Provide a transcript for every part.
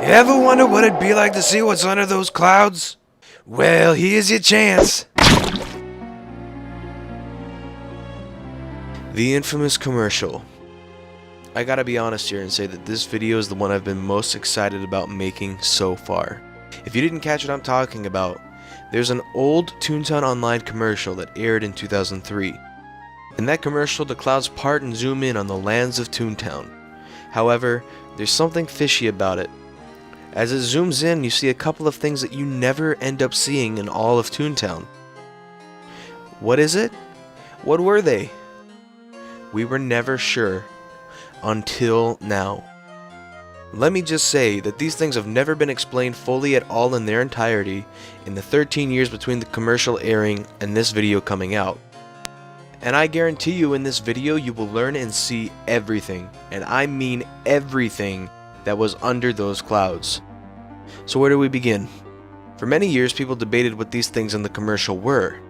You ever wonder what it'd be like to see what's under those clouds? Well, here's your chance. The infamous commercial. I gotta be honest here and say that this video is the one I've been most excited about making so far. If you didn't catch what I'm talking about, there's an old Toontown Online commercial that aired in 2003. In that commercial, the clouds part and zoom in on the lands of Toontown. However, there's something fishy about it. As it zooms in, you see a couple of things that you never end up seeing in all of Toontown. What is it? What were they? We were never sure. Until now. Let me just say that these things have never been explained fully at all in their entirety in the 13 years between the commercial airing and this video coming out. And I guarantee you in this video you will learn and see everything, and I mean everything, that was under those clouds. So where do we begin? For many years people debated what these things in the commercial were.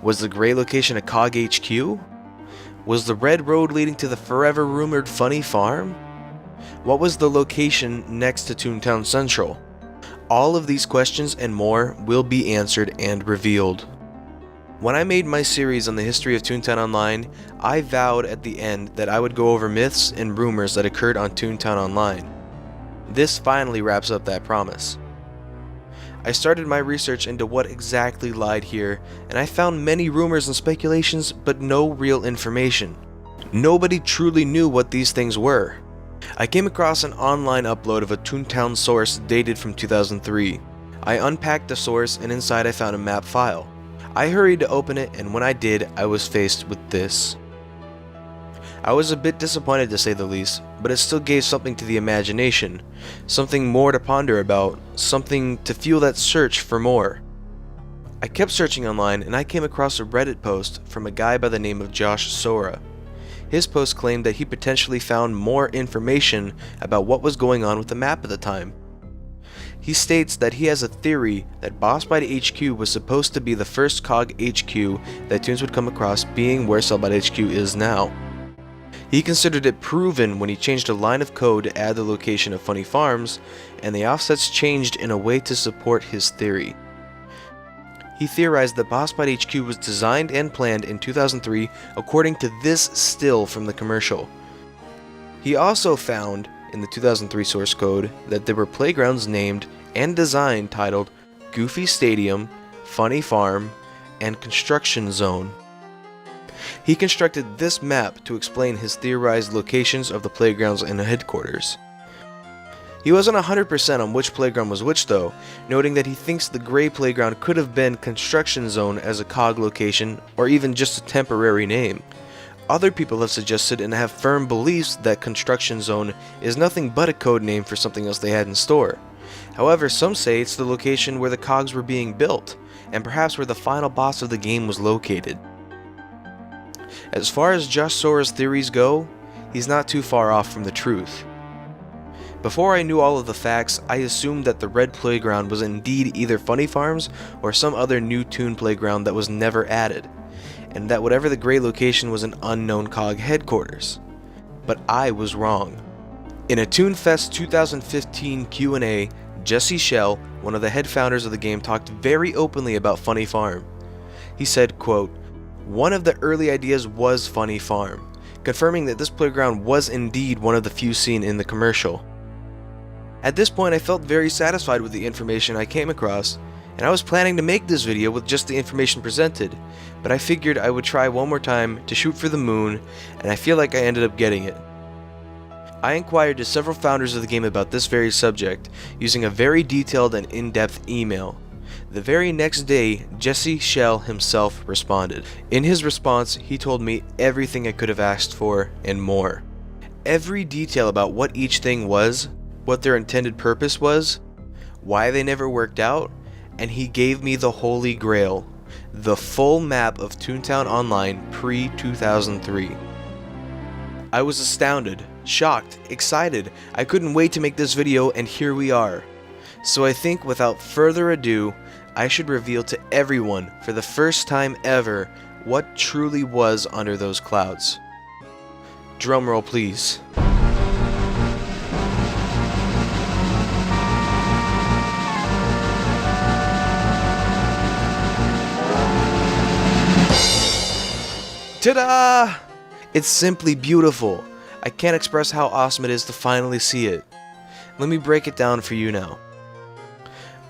Was the gray location a COG HQ? Was the red road leading to the forever rumored funny farm? What was the location next to Toontown Central? All of these questions and more will be answered and revealed. When I made my series on the history of Toontown Online, I vowed at the end that I would go over myths and rumors that occurred on Toontown Online. This finally wraps up that promise. I started my research into what exactly lied here, and I found many rumors and speculations, but no real information. Nobody truly knew what these things were. I came across an online upload of a Toontown source dated from 2003. I unpacked the source, and inside I found a map file. I hurried to open it, and when I did, I was faced with this. I was a bit disappointed to say the least, but it still gave something to the imagination, something more to ponder about, something to fuel that search for more. I kept searching online and I came across a Reddit post from a guy by the name of Josh Sora. His post claimed that he potentially found more information about what was going on with the map at the time. He states that he has a theory that Boss Fight HQ was supposed to be the first COG HQ that Toons would come across, being where Cellbot HQ is now. He considered it proven when he changed a line of code to add the location of Funny Farms, and the offsets changed in a way to support his theory. He theorized that Boss Fight HQ was designed and planned in 2003 according to this still from the commercial. He also found in the 2003 source code that there were playgrounds named and designed titled Goofy Stadium, Funny Farm, and Construction Zone. He constructed this map to explain his theorized locations of the playgrounds and headquarters. He wasn't 100% on which playground was which though, noting that he thinks the gray playground could have been Construction Zone as a COG location, or even just a temporary name. Other people have suggested and have firm beliefs that Construction Zone is nothing but a code name for something else they had in store. However, some say it's the location where the COGs were being built, and perhaps where the final boss of the game was located. As far as Josh Sora's theories go, he's not too far off from the truth. Before I knew all of the facts, I assumed that the red playground was indeed either Funny Farms or some other new Toon playground that was never added, and that whatever the gray location was an unknown COG headquarters. But I was wrong. In a ToonFest 2015 Q&A, Jesse Schell, one of the head founders of the game, talked very openly about Funny Farm. He said, quote, "One of the early ideas was Funny Farm," confirming that this playground was indeed one of the few seen in the commercial. At this point I felt very satisfied with the information I came across, and I was planning to make this video with just the information presented, but I figured I would try one more time to shoot for the moon, and I feel like I ended up getting it. I inquired to several founders of the game about this very subject, using a very detailed and in-depth email. The very next day, Jesse Schell himself responded. In his response, he told me everything I could have asked for and more. Every detail about what each thing was, what their intended purpose was, why they never worked out, and he gave me the Holy Grail, the full map of Toontown Online pre-2003. I was astounded, shocked, excited. I couldn't wait to make this video, and here we are. So I think without further ado, I should reveal to everyone for the first time ever what truly was under those clouds. Drumroll please. Ta-da! It's simply beautiful. I can't express how awesome it is to finally see it. Let me break it down for you now.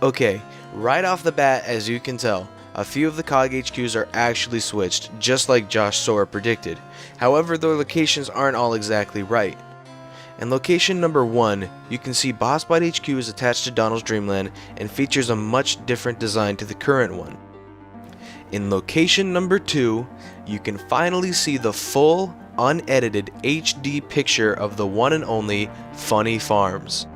Okay, right off the bat, as you can tell, a few of the COG HQs are actually switched, just like Josh Sora predicted. However, their locations aren't all exactly right. In location number 1, you can see Bossbot HQ is attached to Donald's Dreamland and features a much different design to the current one. In location number 2, you can finally see the full, unedited HD picture of the one and only Funny Farms.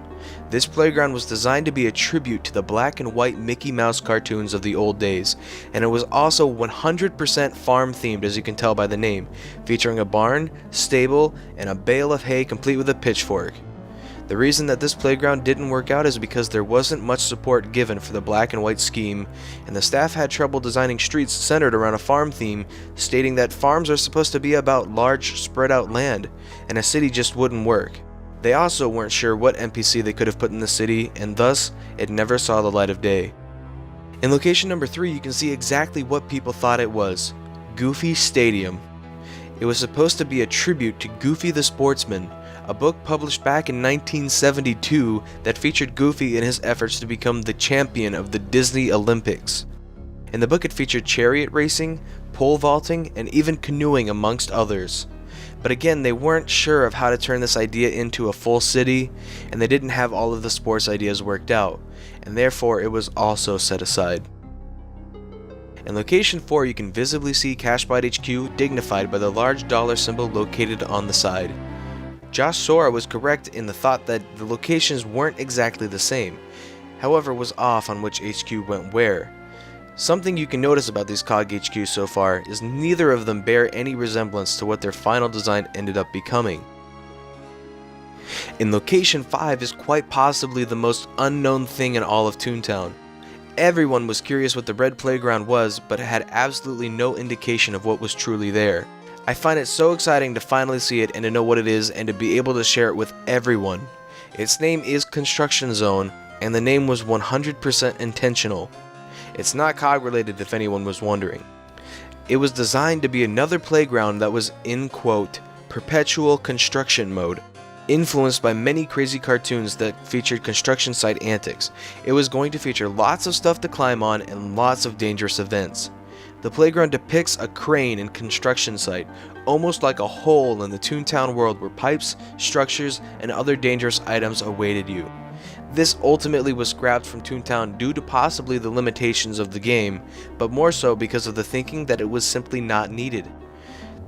This playground was designed to be a tribute to the black and white Mickey Mouse cartoons of the old days, and it was also 100% farm themed, as you can tell by the name, featuring a barn, stable, and a bale of hay complete with a pitchfork. The reason that this playground didn't work out is because there wasn't much support given for the black and white scheme, and the staff had trouble designing streets centered around a farm theme, stating that farms are supposed to be about large, spread out land, and a city just wouldn't work. They also weren't sure what NPC they could have put in the city, and thus, it never saw the light of day. In location number 3, you can see exactly what people thought it was: Goofy Stadium. It was supposed to be a tribute to Goofy the Sportsman, a book published back in 1972 that featured Goofy in his efforts to become the champion of the Disney Olympics. In the book, it featured chariot racing, pole vaulting, and even canoeing, amongst others. But again, they weren't sure of how to turn this idea into a full city, and they didn't have all of the sports ideas worked out, and therefore it was also set aside. In location 4, you can visibly see Cashbot HQ dignified by the large dollar symbol located on the side. Josh Sora was correct in the thought that the locations weren't exactly the same, however was off on which HQ went where. Something you can notice about these COG HQs so far is neither of them bear any resemblance to what their final design ended up becoming. In location 5 is quite possibly the most unknown thing in all of Toontown. Everyone was curious what the red playground was, but had absolutely no indication of what was truly there. I find it so exciting to finally see it and to know what it is and to be able to share it with everyone. Its name is Construction Zone, and the name was 100% intentional. It's not COG related, if anyone was wondering. It was designed to be another playground that was in, quote, perpetual construction mode, influenced by many crazy cartoons that featured construction site antics. It was going to feature lots of stuff to climb on and lots of dangerous events. The playground depicts a crane and construction site, almost like a hole in the Toontown world where pipes, structures, and other dangerous items awaited you. This ultimately was scrapped from Toontown due to possibly the limitations of the game, but more so because of the thinking that it was simply not needed.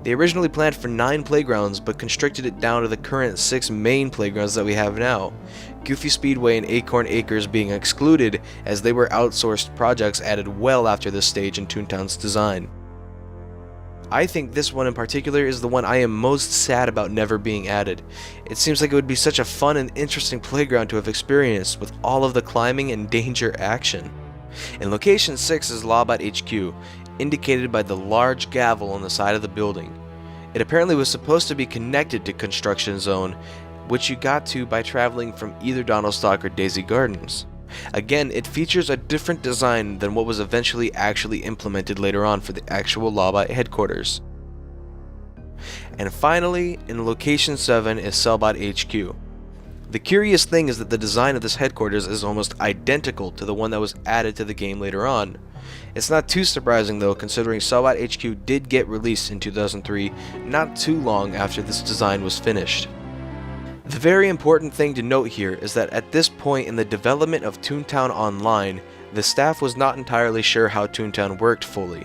They originally planned for 9 playgrounds, but constricted it down to the current 6 main playgrounds that we have now, Goofy Speedway and Acorn Acres being excluded as they were outsourced projects added well after this stage in Toontown's design. I think this one in particular is the one I am most sad about never being added. It seems like it would be such a fun and interesting playground to have experienced with all of the climbing and danger action. In location 6 is Lawbot HQ, indicated by the large gavel on the side of the building. It apparently was supposed to be connected to Construction Zone, which you got to by traveling from either Donaldstock or Daisy Gardens. Again, it features a different design than what was eventually actually implemented later on for the actual Lawbot headquarters. And finally, in location 7 is Cellbot HQ. The curious thing is that the design of this headquarters is almost identical to the one that was added to the game later on. It's not too surprising though, considering Cellbot HQ did get released in 2003, not too long after this design was finished. The very important thing to note here is that at this point in the development of Toontown Online, the staff was not entirely sure how Toontown worked fully.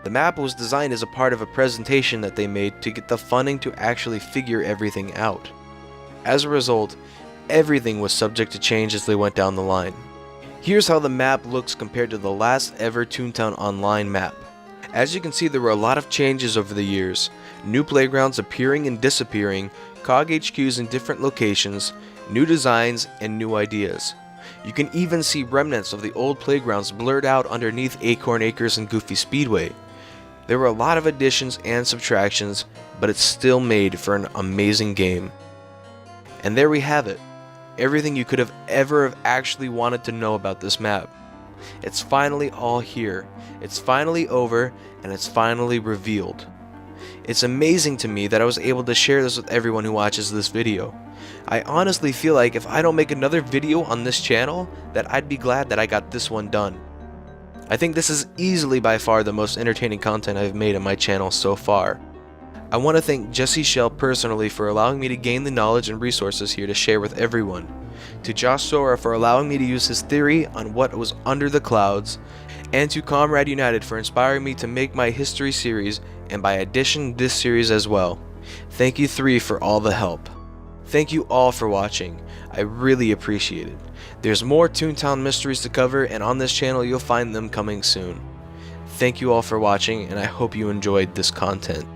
The map was designed as a part of a presentation that they made to get the funding to actually figure everything out. As a result, everything was subject to change as they went down the line. Here's how the map looks compared to the last ever Toontown Online map. As you can see, there were a lot of changes over the years, new playgrounds appearing and disappearing, COG HQs in different locations, new designs, and new ideas. You can even see remnants of the old playgrounds blurred out underneath Acorn Acres and Goofy Speedway. There were a lot of additions and subtractions, but it still made for an amazing game. And there we have it. Everything you could have ever actually wanted to know about this map. It's finally all here. It's finally over, and it's finally revealed. It's amazing to me that I was able to share this with everyone who watches this video. I honestly feel like if I don't make another video on this channel, that I'd be glad that I got this one done. I think this is easily by far the most entertaining content I've made on my channel so far. I want to thank Jesse Shell personally for allowing me to gain the knowledge and resources here to share with everyone. To Josh Sora for allowing me to use his theory on what was under the clouds, and to Comrade United for inspiring me to make my history series, and by addition this series as well. Thank you three for all the help. Thank you all for watching. I really appreciate it. There's more Toontown mysteries to cover, and on this channel you'll find them coming soon. Thank you all for watching, and I hope you enjoyed this content.